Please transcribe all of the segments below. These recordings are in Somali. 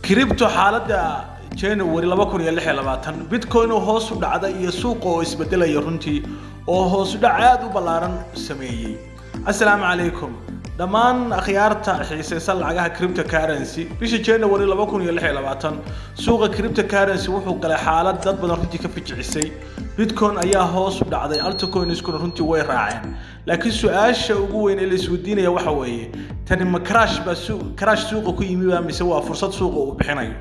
كريبتو حالة January 2026 Bitcoin oo hoos u dhacday iyo suuqa oo isbedelay runtii oo hoos u dhac aad u ballaaran sameeyay. Assalaamu calaykum dhamaan akhyaarta xiisaysan lacagaha cryptocurrency bisha January 2026 suuqa cryptocurrency wuxuu galay xaalad dad badan runtii ka fiicisay. Bitcoin ayaa hoos u dhacday altcoins-kuna runtii way raaceen. Laakiin su'aasha ugu weyn ee la isweydiinayo waxa weeye tani ma crash suuqa ku yimid mise waa fursad suuqa uu bixinayo.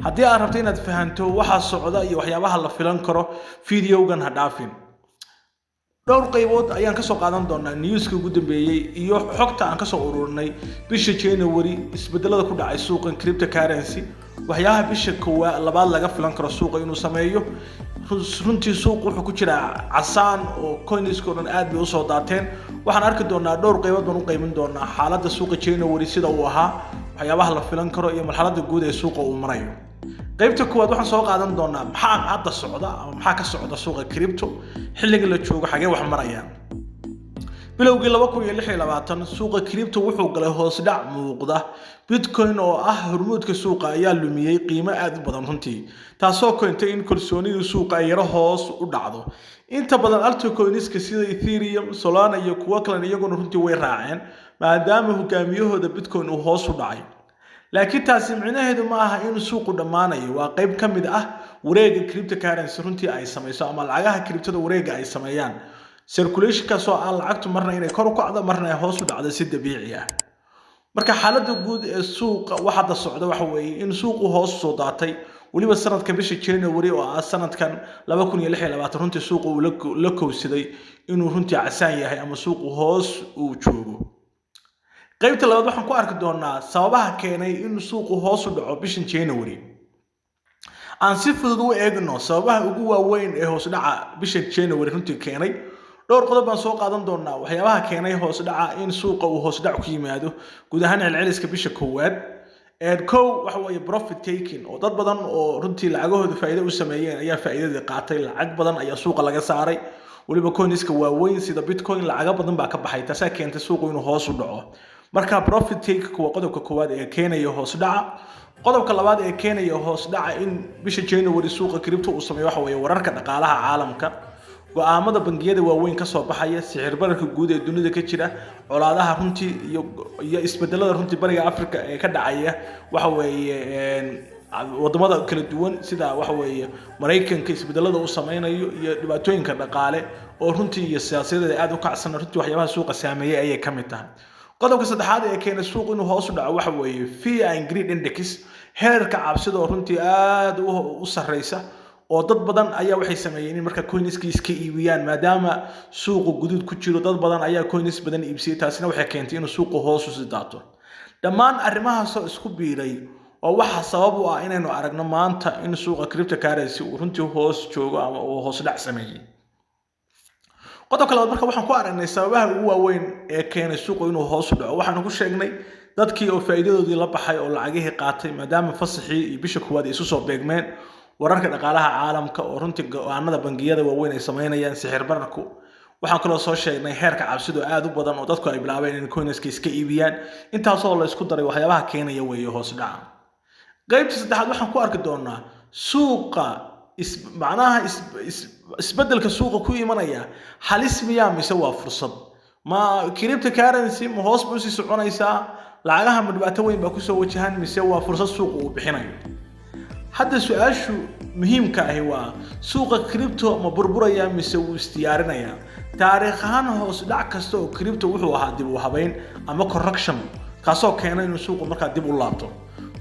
haddii aad rabto inaad fahanto waxa socda iyo waxyaabaha la filan karo fiidiyogan ha dhaafin. dhowr qaybood ayaan ka soo qaadan doonaa newska ugu dambeeyay iyo xogta aan ka soo ururinay bisha January isbedelada ku dhacay suuqan cryptocurrency waxyaabaha bisha labaad laga filan karo suuqa inuu sameeyo. runtii suuq wuxuu ku jiraa casaan oo coinsko dhan aad bay u soo daateen. waxaan arki doonaa dhowr qaybood baan u qaymin doonaa xaaladda suuqa January sida uu ahaa waxyaabaha la filan karo iyo marxaladda guud ee suuqa uu marayo. qaybta koowaad waxaan soo qaadan doonaa maxaa hadda socda ama maxaa ka socda suuqa crypto xilliga la joogo xagee wax marayaan. bilowgii 2026 suuqa crypto wuxuu galay hoos dhac muuqda. Bitcoin oo ah hormuudka suuqa ayaa lumiyay qiimo aad u badan runtii taasoo keentay in kalsoonida suuqa ay yara hoos u dhacdo. inta badan altcoinska sida Ethereum, Solana iyo kuwa kale iyaguna runtii way raaceen maadaama hogaamiyahooda Bitcoin uu hoos u dhacay. laakiin taasi micnaheedu ma aha in suuqu dhamaanayo. waa qayb ka mid ah wareegga cryptocurrency runtii ay samayso ama lacagaha cryptoda wareegga ay sameeyaan. circulation ka soo lacagtu marna inay kor u kacdo marna ay hoos u dhacdo si dabiici ah. marka xaaladda guud ee suuqa waxa hadda socda waxa weeye in suuqu hoos soo daatay waliba sanadka bisha January oo ah sanadkan 2026 runtii suuqu uu la kowsaday inuu runtii casaan yahay ama suuqu hoos uu joogo. qaybta labaad waxaan ku arki doonaa sababaha keenay in suuqu hoos u dhaco bisha January. aan si fudud u eegno sababaha ugu waaweyn ee hoos u dhaca bisha January runtii keenay. dhowr qodob baan soo qaadan doonaa waxyaabaha keenay hoos u dhaca in suuqa uu hoos u dhac ku yimaado guud ahaan celceliska bisha koowaad. waxa weeye profit taking oo dad badan oo runtii lacagahooda faa'iido u sameeyeen ayaa faa'iidada qaatay. lacag badan ayaa suuqa laga saaray waliba coinska waaweyn sida Bitcoin lacag badan baa ka baxay taasoo keentay suuqu inuu hoos u dhaco. marka profit take waa qodobka koowaad ee keenaya hoos u dhaca. qodobka labaad ee keenaya hoos u dhaca in bisha January suuqa crypto uu sameeyo waxa weeye wararka dhaqaalaha caalamka. go'aamada bangiyada waaweyn ka soo baxaya sicir bararka guud ee dunida ka jira colaadaha runtii iyo isbedelada runtii bariga Afrika ee ka dhacaya waxa weeye wadamada kala duwan sida waxa weeye Mareykanka isbedelada uu sameeyo iyo dhibaatooyinka dhaqaale oo runtii iyo siyaasadeed aad u kacsan runtii waxyaabaha suuqa saameeyay ayay ka mid tahay. qodobka saddexaad ee keenay suuq inuu hoos u dhaco waxa weeye fear and greed index heerka cabsida oo runtii aad u sareysa oo dad badan ayaa waxay sameeyeen in marka coinska iska iibiyaan maadaama suuqu guduud ku jiro. dad badan ayaa coins badan iibsiyay taasina waxay keentay inuu suuqu hoos u sii daato. dhammaan arrimahaas oo isku biiray oo waxa sabab u ah inaynu aragno maanta in suuqa cryptocurrency uu runtii hoos joogo ama uu hoos dhac sameeyay. qodobka labaad marka waxaan ku aragnay sababaha ugu waaweyn ee keenay suuqu inuu hoos u dhaco. waxaan ku sheegnay dadkii oo faa'iidadoodii la baxay oo lacagihii qaatay maadaama fasaxii iyo bisha koowaad ay isu soo beegmeen. wararka dhaqaalaha caalamka oo runtii go'aanada bangiyada waaweyn ay sameynayaan sicir bararku. waxaan kaloo soo sheegnay heerka cabsidu aad u badan oo dadku ay bilaabeen in coinska iska iibiyaan. intaasoo la isku daray waxyaabaha keenaya weeye hoos u dhaca. qaybta saddexaad waxaan ku arki doonaa suuqa macnaha isbedelka suuqa ku imanaya halis miyaa mise waa fursad. ma cryptocurrency ma hoos buu sii soconaysaa lacagaha ma dhibaato weyn baa ku soo wajahan mise waa fursad suuqa uu bixinayo. hadda su'aashu muhiimka ah waa suuqa crypto ma burburaya mise wuu isdiyaarinaya. taariikh ahaan hoos dhac kasta oo crypto wuxuu ahaa dib u habeyn ama correction kaasoo keenay inuu suuqu markaa dib u laabto.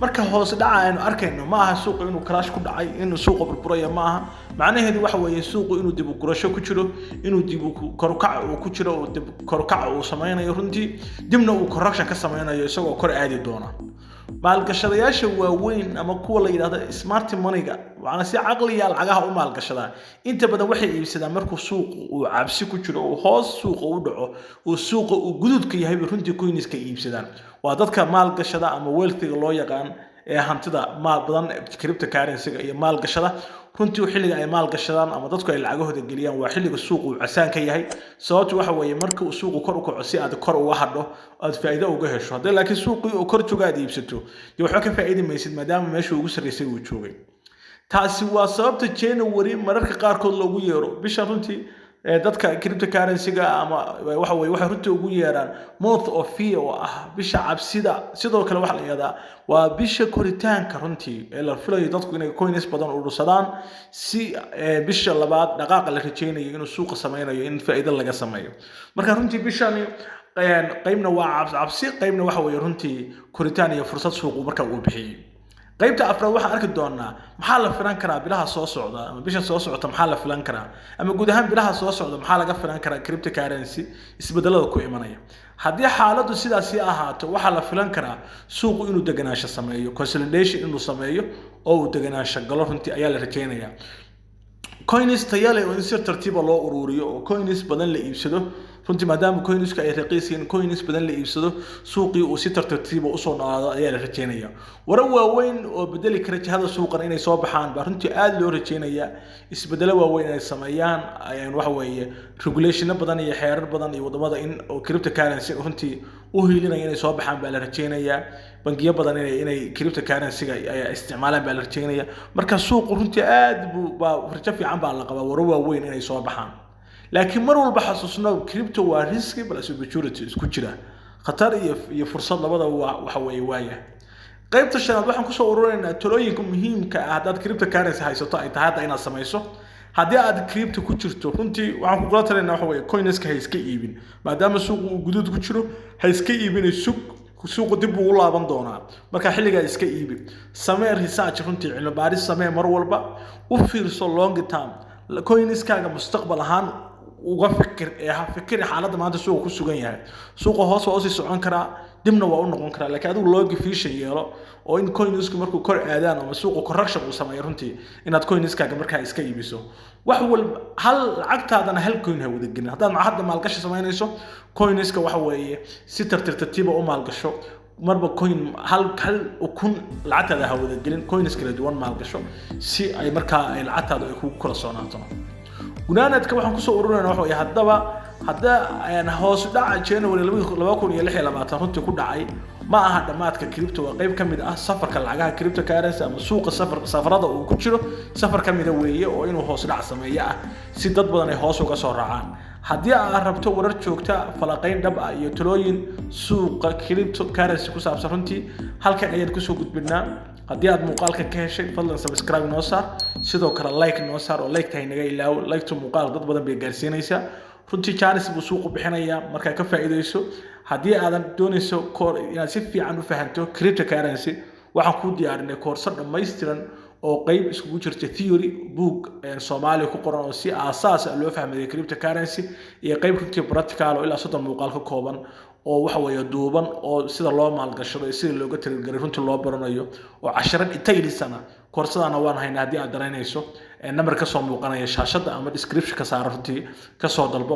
marka hoos dhaca aynu arkayno ma aha suuqa inuu crash ku dhacay inuu suuqa burburaya ma aha. macnaheedu waxa weeye suuqu inuu dib u gurasho ku jiro inuu dib u korkac uu ku jiro oo dib korkac uu sameeyo runtii dibna uu correction ka sameeyo isagoo kor aadi doona. maalgashadayaasha waaweyn ama kuwa la yiraahdo smart money-ga waana si caqliya lacagaha u maalgashada. inta badan waxay iibsadaan markuu suuqu uu cabsi ku jiro oo hoos suuqa u dhaco oo suuqa uu guduudka yahay runtii coinska iibsadaan. waa dadka maalgashada ama wealthiga loo yaqaan hantida maal badan cryptocurrency-ga iyo maalgashada runtii xilliga ay maalgashadaan ama dadku ay lacagahooda geliyaan waa xilliga suuqu casaan ka yahay sababtu waxa weeye marka uu suuqu kor u kaco si aad kor uga hadho aad faa'iido uga hesho haddii laakiin suuqu uu kor joogo aad iibsato dee waxba ka faa'iidi maysid maadaama meesha ugu sarreysay uu joogay taasi waa sababta January mararka qaarkood loogu yeero bisha runtii dadka cryptocurrency-ga ama waxa runtii ugu yeeraan month of fear oo ah bisha cabsida sidoo kale waxa la yiraahdaa waa bisha koritaanka runtii ee la filayo dadku inay coins badan u dhursadaan si bisha labaad dhaqaaqa la rajeynayo inuu suuqa sameynayo in faa'iido laga sameeyo marka runtii bishani qaybna waa cabsi qaybna waxa weeye runtii koritaan iyo fursad suuq marka uu bixiyay qaybta afraad waxaan arki doonaa maxaa la filan karaa bilaha soo socda ama bisha soo socota maxaa la filan karaa ama guud ahaan bilaha soo socda maxaa laga filan karaa cryptocurrency isbedelada ku imanaya haddii xaaladdu sidaasi ahaato waxaa la filan karaa suuqu inuu deganaansho sameeyo consolidation inuu sameeyo oo uu deganaansho galo runtii ayaa la rajeynayaa coins tayale oo si tartiib loo ururiyo oo coins badan la iibsado runtii maadaama coinska ay raqiisiin coins badan la iibsado suuqii uu si tartiib u soo noqdo ayaa la rajeynayaa warar waaweyn oo bedeli kara jihada suuqan inay soo baxaan ba runtii aad loo rajeynayaa isbedelo waaweyn ay sameeyaan ayaan waxa weeye regulation badan iyo xeerar badan iyo wadamada in cryptocurrency runtii u hiilinaya inay soo baxaan ba la rajeynayaa bangiyo badan inay cryptocurrency ay isticmaalaan ba la rajeynayaa marka suuqu runtii aad buu rajo fiican baa la qabaa warar waaweyn inay soo baxaan laakiin mar walba xasuusno crypto waa risk plus opportunity isku jira khatar iyo fursad labada waxa weeye waaya qaybta shanaad waxaan ku soo ururinaynaa talooyinka muhiimka ah hadaad cryptocurrency haysato ay tahay inaad samayso haddii aad crypto ku jirto runtii waxaan ku kula talinaynaa waxa weeye coinska ha iska iibin maadaama suuqu uu guduud ku jiro ha iska iibin suuqu dib ugu laaban doonaa marka xilliga iska iibi samee research runtii cilmi baaris samee mar walba u fiirso long term coinskaaga mustaqbal ahaan uga fikir xaaladda maanta suuqa ku sugan yahay suuqa hoos waa u sii socon karaa dibna waa u noqon karaa laakiin adigu loo fiisha yeelo oo in coinsku markuu kor aadaan ama suuqa correction uu sameeyo runtii inaad coinskaaga markaa iska iibiso wax walba hal lacagtaadana hal coin ha wada gelin haddaad hadda maalgashi samaynayso coinska waxa weeye si tartiib u maalgasho marba coin hal ukun lacagtaada ha wada gelin coins kala duwan maalgasho si ay markaa ay lacagtaada ay ku kala soonaato gunaanadka waxaan ku soo ururinaynaa waxa weeye hadda aan hoos u dhaca January 2026 runtii ku dhacay ma aha dhamaadka crypto waa qayb kamid ah safarka lacagaha cryptocurrency ama suuqa safarada uu ku jiro safar kamid ah weeye oo inuu hoos dhac sameeyo si dad badan ay hoos uga soo raacaan haddii aad rabto warar joogta falaqayn dhab ah iyo talooyin suuqa cryptocurrency ku saabsan runtii halkan ayaan ku soo gudbinaa haddii aad muuqaalka ka heshay fadlan subscribe noo saar sidoo kale like noo saar oo like tahay naga ilaaw like to muuqaal dad badan bay gaarsiinaysaa runtii chance buu suuqu bixinaya marka ka faa'iideyso haddii aadan doonayso inaad si fiican u fahanto cryptocurrency waxaan ku diyaarinay koorso dhammaystiran oo qayb iskugu jirta theory book Soomaali ku qoran oo si aasaas ah loo fahmayo cryptocurrency iyo qayb runtii practical oo ilaa 30 muuqaal ka kooban oo waxa weeye duuban oo sida loo maalgashado sida looga tirigelay runtii loo baranayo oo 10 detailsana koorsadaana waan haynaa haddii aad daraynayso number ka soo muuqanaya shaashada ama description ka saaran runtii ka soo dalbo